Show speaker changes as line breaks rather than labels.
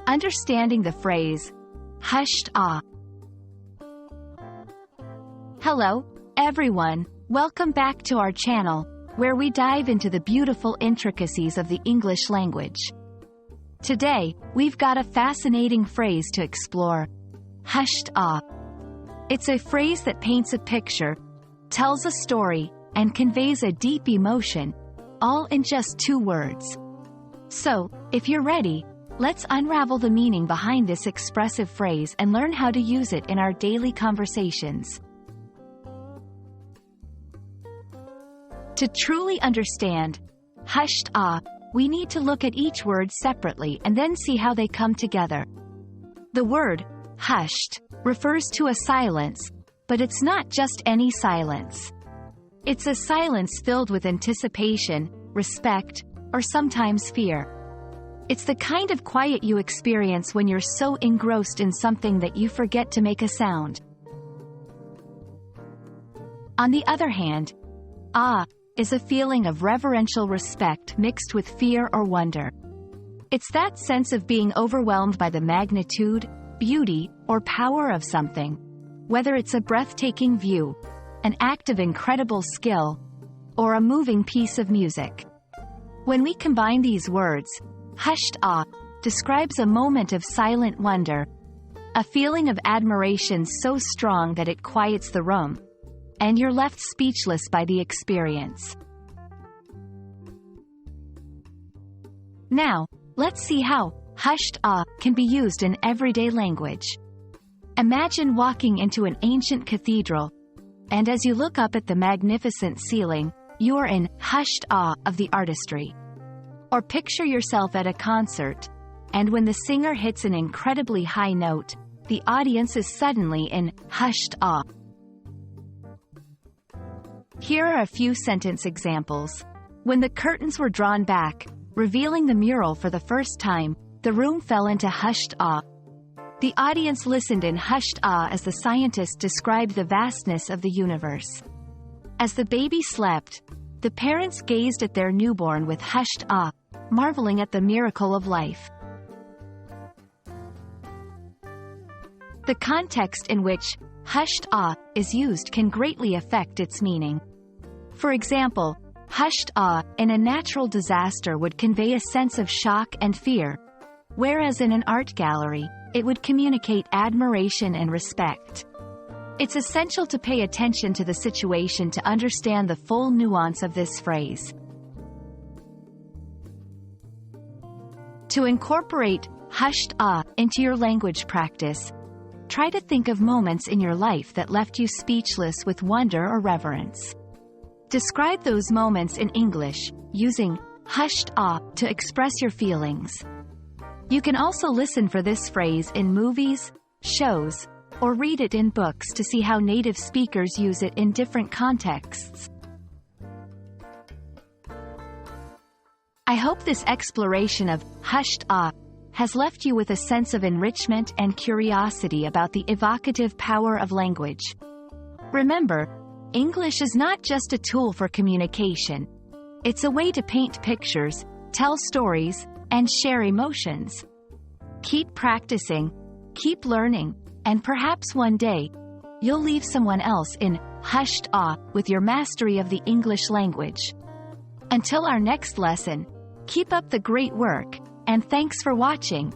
Understanding the phrase, hushed ah. Hello, everyone. Welcome back to our channel, where we dive into the beautiful intricacies of the English language. Today, we've got a fascinating phrase to explore. Hushed ah. It's a phrase that paints a picture, tells a story, and conveys a deep emotion, all in just 2 words. So, if you're ready, let's unravel the meaning behind this expressive phrase and learn how to use it in our daily conversations. To truly understand hushed ah, we need to look at each word separately and then see how they come together. The word hushed refers to a silence, but it's not just any silence. It's a silence filled with anticipation, respect, or sometimes fear. It's the kind of quiet you experience when you're so engrossed in something that you forget to make a sound. On the other hand, ah is a feeling of reverential respect mixed with fear or wonder. It's that sense of being overwhelmed by the magnitude, beauty, or power of something, whether it's a breathtaking view, an act of incredible skill, or a moving piece of music. When we combine these words, hushed ah describes a moment of silent wonder, a feeling of admiration so strong that it quiets the room, and you're left speechless by the experience. Now, let's see how hushed ah can be used in everyday language. Imagine walking into an ancient cathedral, and as you look up at the magnificent ceiling, you're in hushed awe of the artistry. Or picture yourself at a concert, and when the singer hits an incredibly high note, the audience is suddenly in hushed awe. Here are a few sentence examples. When the curtains were drawn back, revealing the mural for the first time, the room fell into hushed awe. The audience listened in hushed awe as the scientist described the vastness of the universe. As the baby slept, the parents gazed at their newborn with hushed awe, marveling at the miracle of life. The context in which hushed awe is used can greatly affect its meaning. For example, hushed awe in a natural disaster would convey a sense of shock and fear, whereas in an art gallery, it would communicate admiration and respect. It's essential to pay attention to the situation to understand the full nuance of this phrase. To incorporate hushed awe into your language practice, try to think of moments in your life that left you speechless with wonder or reverence. Describe those moments in English, using hushed awe to express your feelings. You can also listen for this phrase in movies, shows, or read it in books to see how native speakers use it in different contexts. I hope this exploration of hushed awe has left you with a sense of enrichment and curiosity about the evocative power of language. Remember, English is not just a tool for communication. It's a way to paint pictures, tell stories, and share emotions. Keep practicing, keep learning, and perhaps one day, you'll leave someone else in hushed awe with your mastery of the English language. Until our next lesson, keep up the great work, and thanks for watching.